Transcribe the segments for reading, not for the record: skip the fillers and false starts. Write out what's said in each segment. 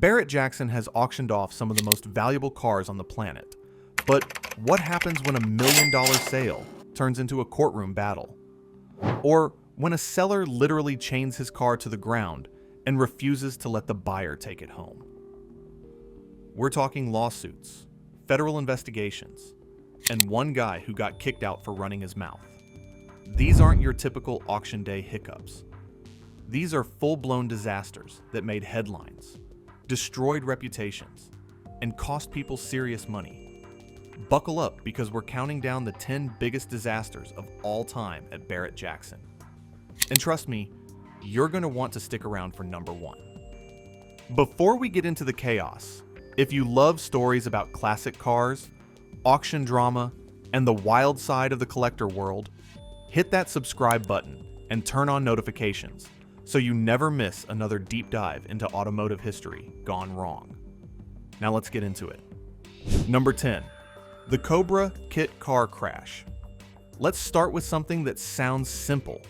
Barrett-Jackson has auctioned off some of the most valuable cars on the planet. But what happens when $1 million sale turns into a courtroom battle? Or when a seller literally chains his car to the ground and refuses to let the buyer take it home? We're talking lawsuits, federal investigations, and one guy who got kicked out for running his mouth. These aren't your typical auction day hiccups. These are full-blown disasters that made headlines, destroyed reputations, and cost people serious money. Buckle up, because we're counting down the 10 biggest disasters of all time at Barrett-Jackson. And trust me, you're going to want to stick around for number 1. Before we get into the chaos, if you love stories about classic cars, auction drama, and the wild side of the collector world, hit that subscribe button and turn on notifications so you never miss another deep dive into automotive history gone wrong. Now let's get into it. Number 10. The Cobra kit car crash. Let's start with something that sounds simple,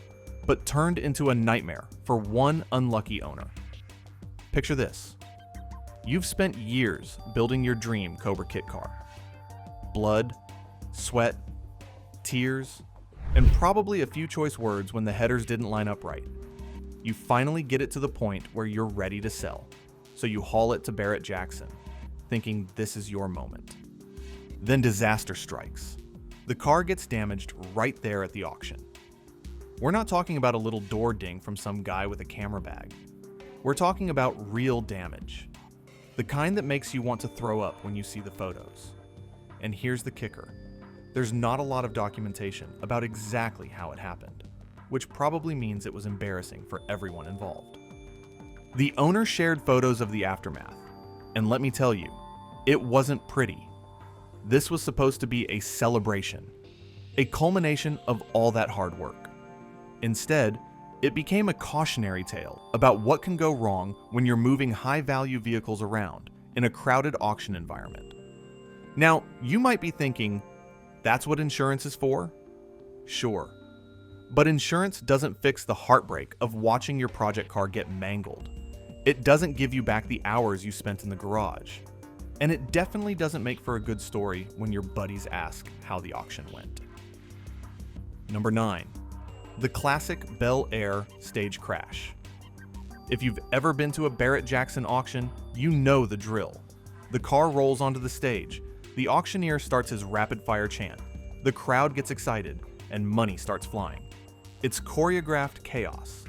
but turned into a nightmare for one unlucky owner. Picture this. You've spent years building your dream Cobra kit car. Blood, sweat, tears, and probably a few choice words when the headers didn't line up right. You finally get it to the point where you're ready to sell, so you haul it to Barrett-Jackson, thinking this is your moment. Then disaster strikes. The car gets damaged right there at the auction. We're not talking about a little door ding from some guy with a camera bag. We're talking about real damage. The kind that makes you want to throw up when you see the photos. And here's the kicker. There's not a lot of documentation about exactly how it happened, which probably means it was embarrassing for everyone involved. The owner shared photos of the aftermath, and let me tell you, it wasn't pretty. This was supposed to be a celebration, a culmination of all that hard work. Instead, it became a cautionary tale about what can go wrong when you're moving high-value vehicles around in a crowded auction environment. Now, you might be thinking, that's what insurance is for? Sure. But insurance doesn't fix the heartbreak of watching your project car get mangled. It doesn't give you back the hours you spent in the garage. And it definitely doesn't make for a good story when your buddies ask how the auction went. Number 9. The classic Bel Air stage crash. If you've ever been to a Barrett-Jackson auction, you know the drill. The car rolls onto the stage. The auctioneer starts his rapid-fire chant. The crowd gets excited, and money starts flying. It's choreographed chaos,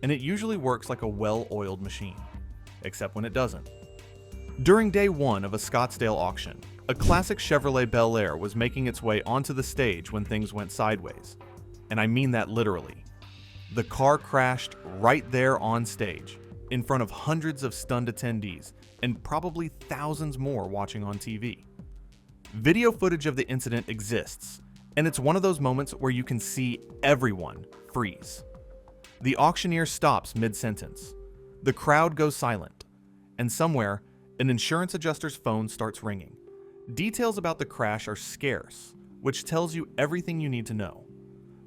and it usually works like a well-oiled machine, except when it doesn't. During day 1 of a Scottsdale auction, a classic Chevrolet Bel Air was making its way onto the stage when things went sideways. And I mean that literally. The car crashed right there on stage, in front of hundreds of stunned attendees, and probably thousands more watching on TV. Video footage of the incident exists, and it's one of those moments where you can see everyone freeze. The auctioneer stops mid-sentence. The crowd goes silent, and somewhere, an insurance adjuster's phone starts ringing. Details about the crash are scarce, which tells you everything you need to know.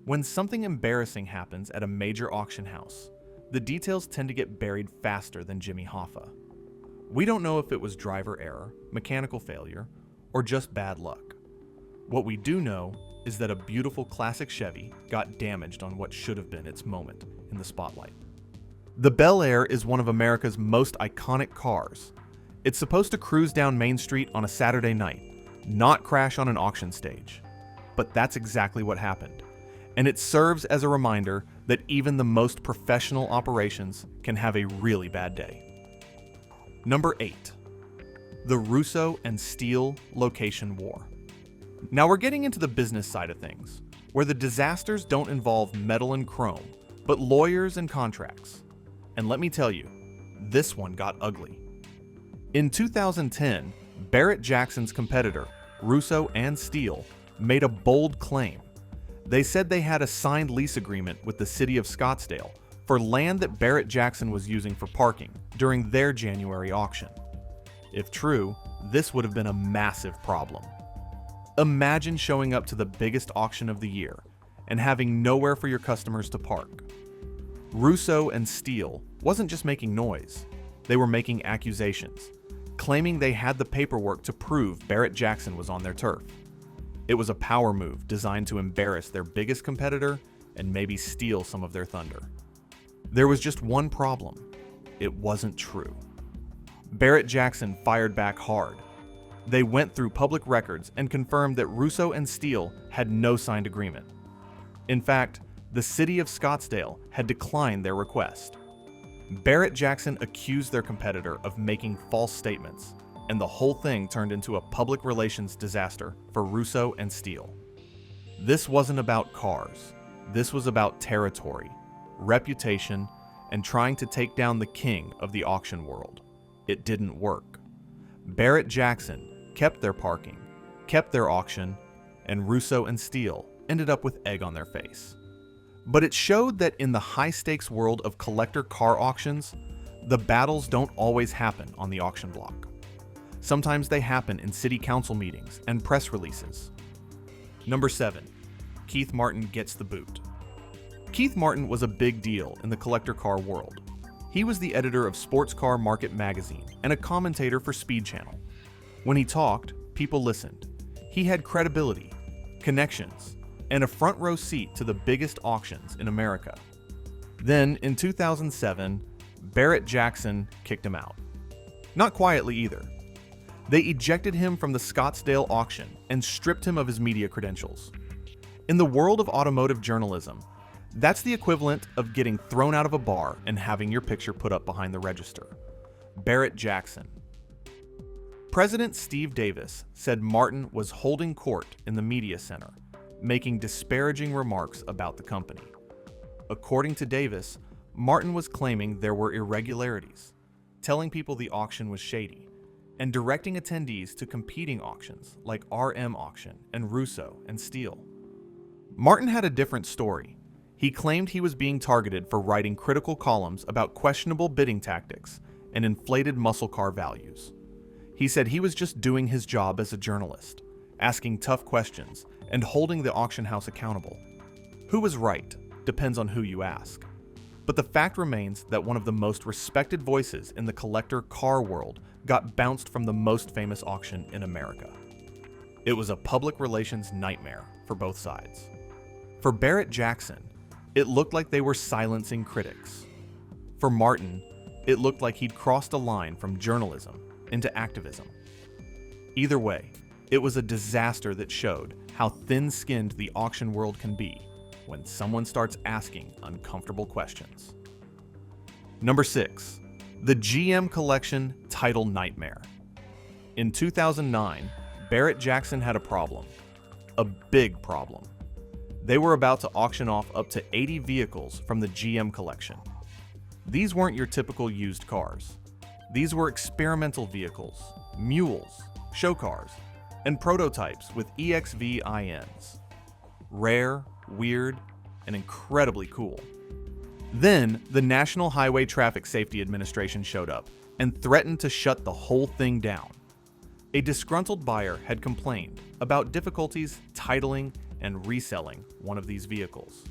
When something embarrassing happens at a major auction house, the details tend to get buried faster than Jimmy Hoffa. We don't know if it was driver error, mechanical failure, or just bad luck. What we do know is that a beautiful classic Chevy got damaged on what should have been its moment in the spotlight. The Bel Air is one of America's most iconic cars. It's supposed to cruise down Main Street on a Saturday night, not crash on an auction stage. But that's exactly what happened. And it serves as a reminder that even the most professional operations can have a really bad day. Number 8. The Russo and Steele location war. Now we're getting into the business side of things, where the disasters don't involve metal and chrome, but lawyers and contracts. And let me tell you, this one got ugly. In 2010, Barrett-Jackson's competitor, Russo and Steele, made a bold claim. They said they had a signed lease agreement with the city of Scottsdale for land that Barrett-Jackson was using for parking during their January auction. If true, this would have been a massive problem. Imagine showing up to the biggest auction of the year and having nowhere for your customers to park. Russo and Steele wasn't just making noise, they were making accusations, claiming they had the paperwork to prove Barrett-Jackson was on their turf. It was a power move designed to embarrass their biggest competitor and maybe steal some of their thunder. There was just one problem. It wasn't true. Barrett-Jackson fired back hard. They went through public records and confirmed that Russo and Steele had no signed agreement. In fact, the city of Scottsdale had declined their request. Barrett-Jackson accused their competitor of making false statements, and the whole thing turned into a public relations disaster for Russo and Steele. This wasn't about cars. This was about territory, reputation, and trying to take down the king of the auction world. It didn't work. Barrett-Jackson kept their parking, kept their auction, and Russo and Steele ended up with egg on their face. But it showed that in the high-stakes world of collector car auctions, the battles don't always happen on the auction block. Sometimes they happen in city council meetings and press releases. Number 7. Keith Martin gets the boot. Keith Martin was a big deal in the collector car world. He was the editor of Sports Car Market magazine and a commentator for Speed Channel. When he talked, people listened. He had credibility, connections, and a front row seat to the biggest auctions in America. Then, in 2007, Barrett-Jackson kicked him out. Not quietly either. They ejected him from the Scottsdale auction and stripped him of his media credentials. In the world of automotive journalism, that's the equivalent of getting thrown out of a bar and having your picture put up behind the register. Barrett-Jackson. President Steve Davis said Martin was holding court in the media center, making disparaging remarks about the company. According to Davis, Martin was claiming there were irregularities, telling people the auction was shady, and directing attendees to competing auctions like RM Auction and Russo and Steele. Martin had a different story. He claimed he was being targeted for writing critical columns about questionable bidding tactics and inflated muscle car values. He said he was just doing his job as a journalist, asking tough questions and holding the auction house accountable. Who was right depends on who you ask. But the fact remains that one of the most respected voices in the collector car world got bounced from the most famous auction in America. It was a public relations nightmare for both sides. For Barrett-Jackson, it looked like they were silencing critics. For Martin, it looked like he'd crossed a line from journalism into activism. Either way, it was a disaster that showed how thin-skinned the auction world can be when someone starts asking uncomfortable questions. Number 6. The GM Collection Title Nightmare. In 2009, Barrett-Jackson had a problem. A big problem. They were about to auction off up to 80 vehicles from the GM collection. These weren't your typical used cars. These were experimental vehicles, mules, show cars, and prototypes with EXV-INs. Rare, weird, and incredibly cool. Then, the National Highway Traffic Safety Administration showed up and threatened to shut the whole thing down. A disgruntled buyer had complained about difficulties titling and reselling one of these vehicles.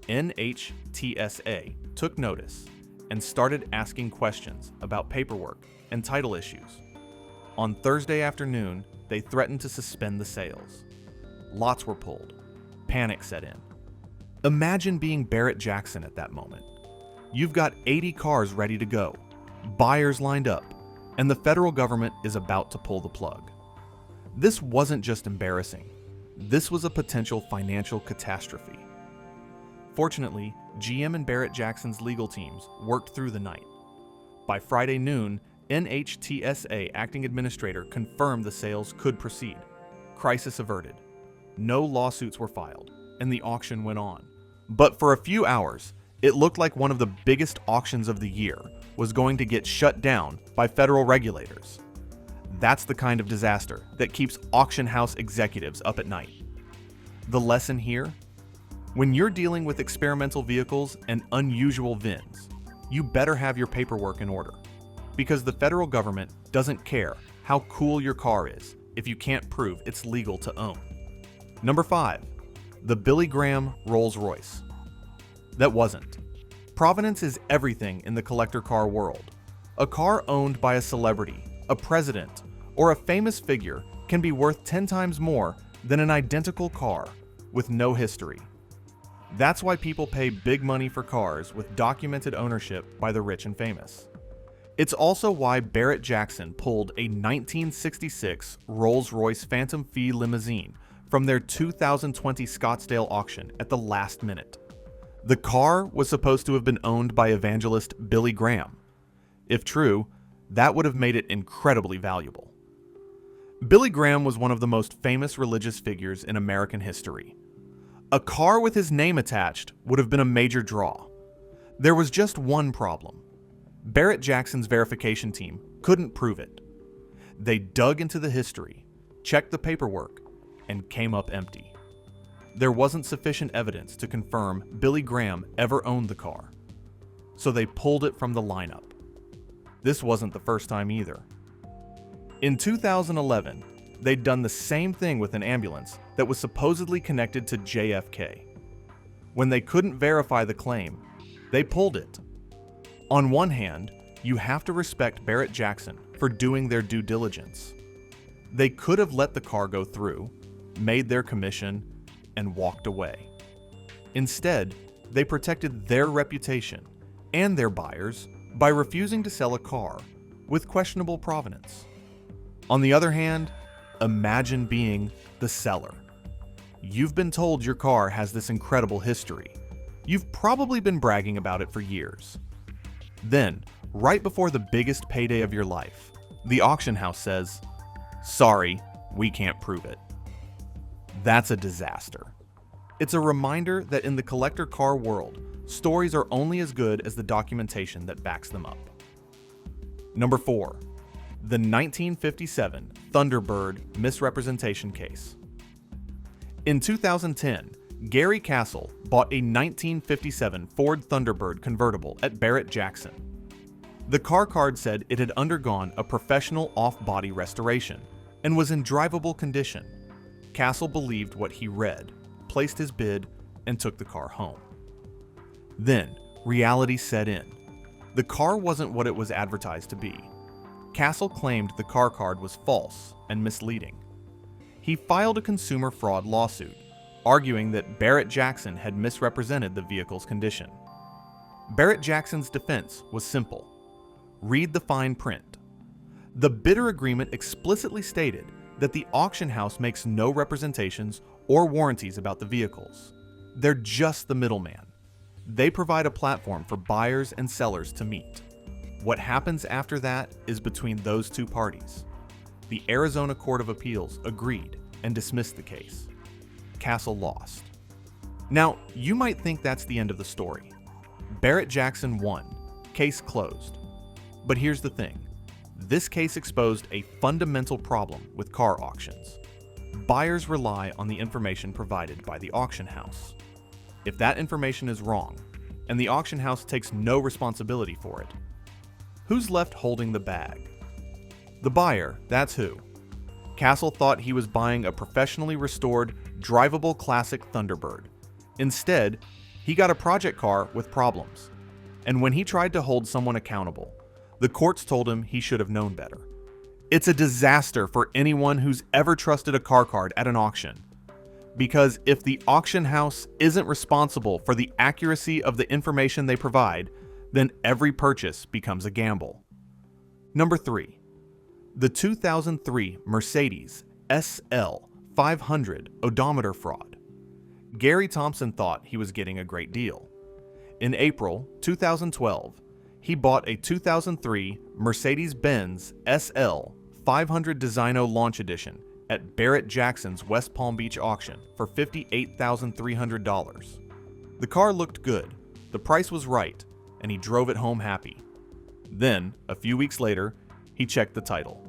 NHTSA took notice and started asking questions about paperwork and title issues. On Thursday afternoon, they threatened to suspend the sales. Lots were pulled. Panic set in. Imagine being Barrett-Jackson at that moment. You've got 80 cars ready to go, buyers lined up, and the federal government is about to pull the plug. This wasn't just embarrassing. This was a potential financial catastrophe. Fortunately, GM and Barrett-Jackson's legal teams worked through the night. By Friday noon, NHTSA acting administrator confirmed the sales could proceed. Crisis averted. No lawsuits were filed, and the auction went on. But for a few hours, it looked like one of the biggest auctions of the year was going to get shut down by federal regulators. That's the kind of disaster that keeps auction house executives up at night. The lesson here? When you're dealing with experimental vehicles and unusual VINs, you better have your paperwork in order, because the federal government doesn't care how cool your car is if you can't prove it's legal to own. Number 5. The Billy Graham Rolls-Royce. That wasn't. Provenance is everything in the collector car world. A car owned by a celebrity, a president, or a famous figure can be worth 10 times more than an identical car with no history. That's why people pay big money for cars with documented ownership by the rich and famous. It's also why Barrett-Jackson pulled a 1966 Rolls-Royce Phantom Phi limousine from their 2020 Scottsdale auction at the last minute. The car was supposed to have been owned by evangelist Billy Graham. If true, that would have made it incredibly valuable. Billy Graham was one of the most famous religious figures in American history. A car with his name attached would have been a major draw. There was just one problem. Barrett-Jackson's verification team couldn't prove it. They dug into the history, checked the paperwork, and came up empty. There wasn't sufficient evidence to confirm Billy Graham ever owned the car, so they pulled it from the lineup. This wasn't the first time either. In 2011, they'd done the same thing with an ambulance that was supposedly connected to JFK. When they couldn't verify the claim, they pulled it. On one hand, you have to respect Barrett-Jackson for doing their due diligence. They could have let the car go through, made their commission, and walked away. Instead, they protected their reputation and their buyers by refusing to sell a car with questionable provenance. On the other hand, imagine being the seller. You've been told your car has this incredible history. You've probably been bragging about it for years. Then, right before the biggest payday of your life, the auction house says, "Sorry, we can't prove it." That's a disaster. It's a reminder that in the collector car world, stories are only as good as the documentation that backs them up. Number 4. The 1957 Thunderbird misrepresentation case. In 2010, Gary Castle bought a 1957 Ford Thunderbird convertible at Barrett-Jackson. The car card said it had undergone a professional off-body restoration and was in drivable condition. Castle believed what he read, placed his bid, and took the car home. Then, reality set in. The car wasn't what it was advertised to be. Castle claimed the car card was false and misleading. He filed a consumer fraud lawsuit, arguing that Barrett-Jackson had misrepresented the vehicle's condition. Barrett-Jackson's defense was simple. Read the fine print. The bidder agreement explicitly stated that the auction house makes no representations or warranties about the vehicles. They're just the middleman. They provide a platform for buyers and sellers to meet. What happens after that is between those two parties. The Arizona Court of Appeals agreed and dismissed the case. Castle lost. Now, you might think that's the end of the story. Barrett-Jackson won. Case closed. But here's the thing. This case exposed a fundamental problem with car auctions. Buyers rely on the information provided by the auction house. If that information is wrong, and the auction house takes no responsibility for it, who's left holding the bag? The buyer, that's who. Castle thought he was buying a professionally restored, drivable classic Thunderbird. Instead, he got a project car with problems. And when he tried to hold someone accountable, the courts told him he should have known better. It's a disaster for anyone who's ever trusted a car card at an auction. Because if the auction house isn't responsible for the accuracy of the information they provide, then every purchase becomes a gamble. Number 3. The 2003 Mercedes SL 500 odometer fraud. Gary Thompson thought he was getting a great deal. In April 2012, he bought a 2003 Mercedes-Benz SL 500 Designo Launch Edition at Barrett-Jackson's West Palm Beach auction for $58,300. The car looked good, the price was right, and he drove it home happy. Then, a few weeks later, he checked the title.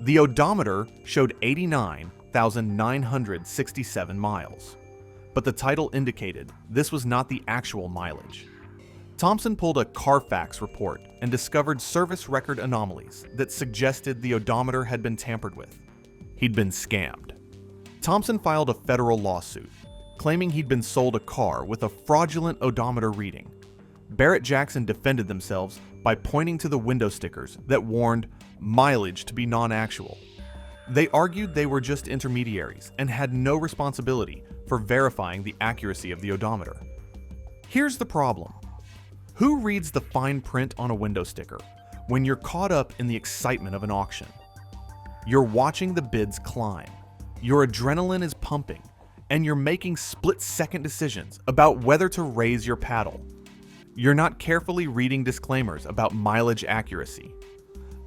The odometer showed 89,967 miles, but the title indicated this was not the actual mileage. Thompson pulled a Carfax report and discovered service record anomalies that suggested the odometer had been tampered with. He'd been scammed. Thompson filed a federal lawsuit, claiming he'd been sold a car with a fraudulent odometer reading. Barrett-Jackson defended themselves by pointing to the window stickers that warned mileage to be non-actual. They argued they were just intermediaries and had no responsibility for verifying the accuracy of the odometer. Here's the problem. Who reads the fine print on a window sticker when you're caught up in the excitement of an auction? You're watching the bids climb, your adrenaline is pumping, and you're making split-second decisions about whether to raise your paddle. You're not carefully reading disclaimers about mileage accuracy.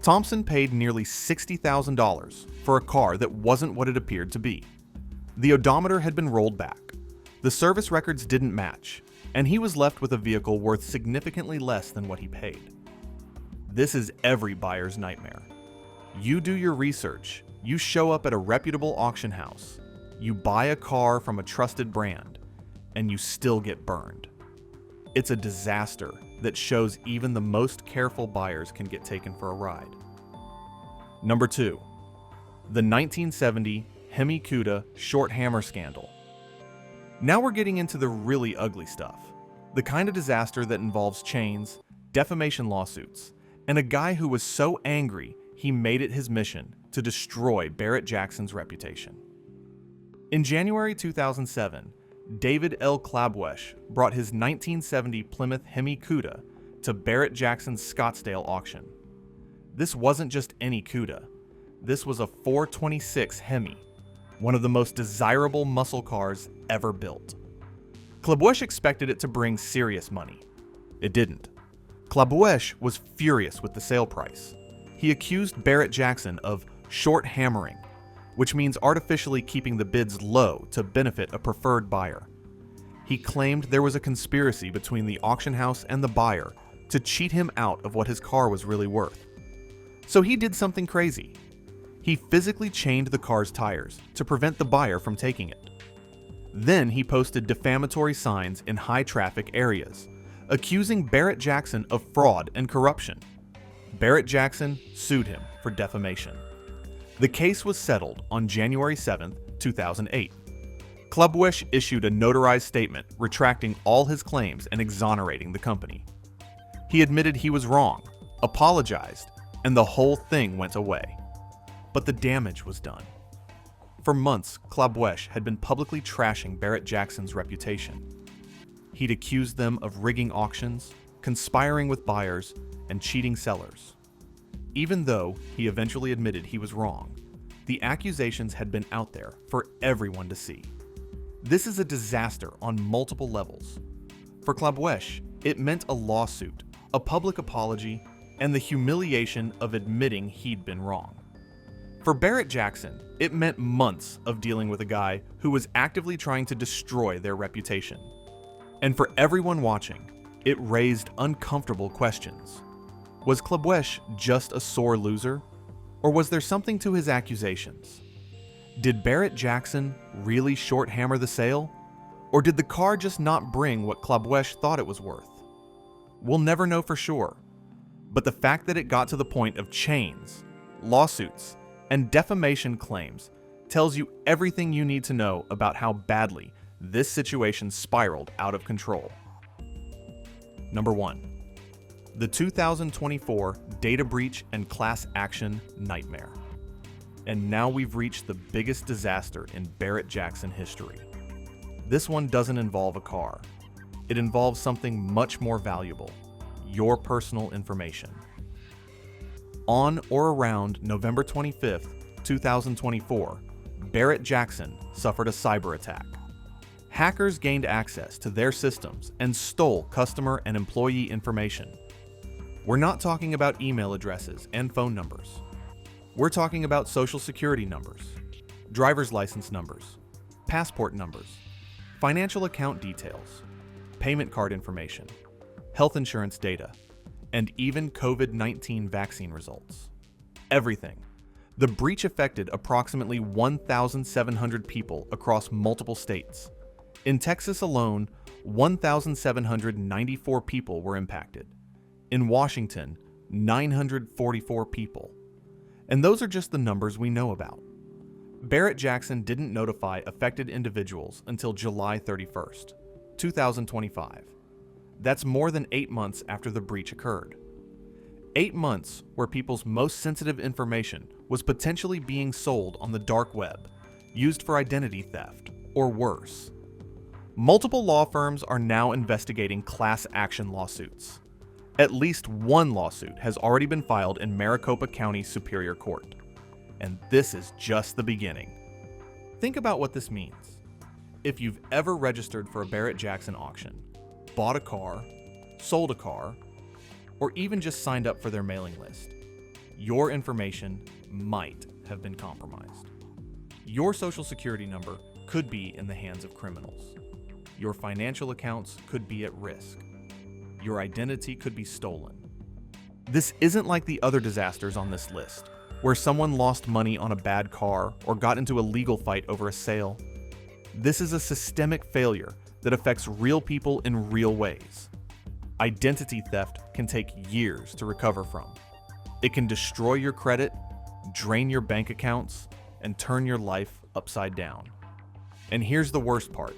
Thompson paid nearly $60,000 for a car that wasn't what it appeared to be. The odometer had been rolled back, the service records didn't match, and he was left with a vehicle worth significantly less than what he paid. This is every buyer's nightmare. You do your research, you show up at a reputable auction house, you buy a car from a trusted brand, and you still get burned. It's a disaster that shows even the most careful buyers can get taken for a ride. Number 2. The 1970 Hemi Cuda short hammer scandal. Now we're getting into the really ugly stuff. The kind of disaster that involves chains, defamation lawsuits, and a guy who was so angry he made it his mission to destroy Barrett-Jackson's reputation. In January 2007, David L. Klabwesh brought his 1970 Plymouth Hemi Cuda to Barrett-Jackson's Scottsdale auction. This wasn't just any Cuda. This was a 426 Hemi, one of the most desirable muscle cars ever built. Klabwesh expected it to bring serious money. It didn't. Klabwesh was furious with the sale price. He accused Barrett-Jackson of short hammering, which means artificially keeping the bids low to benefit a preferred buyer. He claimed there was a conspiracy between the auction house and the buyer to cheat him out of what his car was really worth. So he did something crazy. He physically chained the car's tires to prevent the buyer from taking it. Then he posted defamatory signs in high-traffic areas, accusing Barrett-Jackson of fraud and corruption. Barrett-Jackson sued him for defamation. The case was settled on January 7, 2008. Klabwesh issued a notarized statement retracting all his claims and exonerating the company. He admitted he was wrong, apologized, and the whole thing went away. But the damage was done. For months, Klabwesh had been publicly trashing Barrett-Jackson's reputation. He'd accused them of rigging auctions, conspiring with buyers, and cheating sellers. Even though he eventually admitted he was wrong, the accusations had been out there for everyone to see. This is a disaster on multiple levels. For Klabwesh, it meant a lawsuit, a public apology, and the humiliation of admitting he'd been wrong. For Barrett-Jackson, it meant months of dealing with a guy who was actively trying to destroy their reputation. And for everyone watching, it raised uncomfortable questions. Was Klabwesh just a sore loser? Or was there something to his accusations? Did Barrett-Jackson really short hammer the sale? Or did the car just not bring what Klabwesh thought it was worth? We'll never know for sure. But the fact that it got to the point of chains, lawsuits, and defamation claims tells you everything you need to know about how badly this situation spiraled out of control. Number 1. The 2024 data breach and class action nightmare. And now we've reached the biggest disaster in Barrett-Jackson history. This one doesn't involve a car. It involves something much more valuable: your personal information. On or around November 25th, 2024, Barrett-Jackson suffered a cyber attack. Hackers gained access to their systems and stole customer and employee information. We're not talking about email addresses and phone numbers. We're talking about social security numbers, driver's license numbers, passport numbers, financial account details, payment card information, health insurance data, and even COVID-19 vaccine results. Everything. The breach affected approximately 1,700 people across multiple states. In Texas alone, 1,794 people were impacted. In Washington, 944 people. And those are just the numbers we know about. Barrett-Jackson didn't notify affected individuals until July 31st, 2025. That's more than 8 months after the breach occurred. 8 months where people's most sensitive information was potentially being sold on the dark web, used for identity theft, or worse. Multiple law firms are now investigating class action lawsuits. At least one lawsuit has already been filed in Maricopa County Superior Court. And this is just the beginning. Think about what this means. If you've ever registered for a Barrett-Jackson auction, bought a car, sold a car, or even just signed up for their mailing list, your information might have been compromised. Your social security number could be in the hands of criminals. Your financial accounts could be at risk. Your identity could be stolen. This isn't like the other disasters on this list, where someone lost money on a bad car or got into a legal fight over a sale. This is a systemic failure that affects real people in real ways. Identity theft can take years to recover from. It can destroy your credit, drain your bank accounts, and turn your life upside down. And here's the worst part.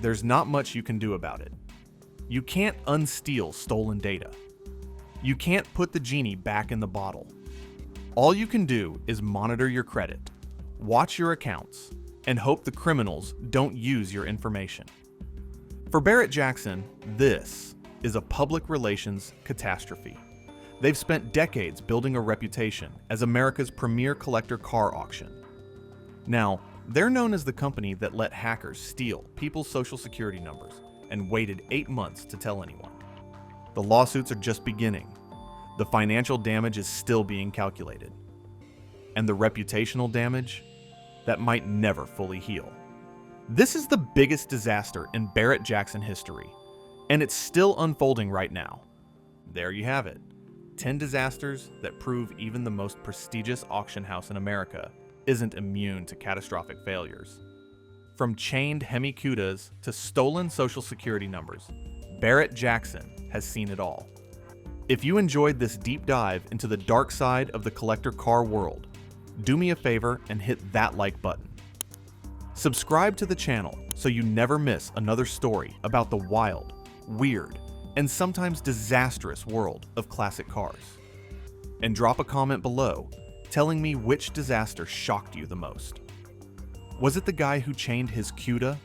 There's not much you can do about it. You can't unsteal stolen data. You can't put the genie back in the bottle. All you can do is monitor your credit, watch your accounts, and hope the criminals don't use your information. For Barrett-Jackson, this is a public relations catastrophe. They've spent decades building a reputation as America's premier collector car auction. Now, they're known as the company that let hackers steal people's social security numbers and waited 8 months to tell anyone. The lawsuits are just beginning. The financial damage is still being calculated. And the reputational damage, that might never fully heal. This is the biggest disaster in Barrett-Jackson history, and it's still unfolding right now. There you have it. 10 disasters that prove even the most prestigious auction house in America isn't immune to catastrophic failures. From chained Hemi Cudas to stolen social security numbers, Barrett-Jackson has seen it all. If you enjoyed this deep dive into the dark side of the collector car world, do me a favor and hit that like button. Subscribe to the channel so you never miss another story about the wild, weird, and sometimes disastrous world of classic cars. And drop a comment below telling me which disaster shocked you the most. Was it the guy who chained his Cuda?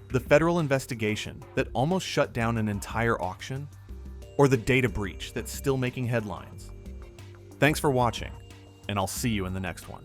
The federal investigation that almost shut down an entire auction? Or the data breach that's still making headlines? Thanks for watching, and I'll see you in the next one.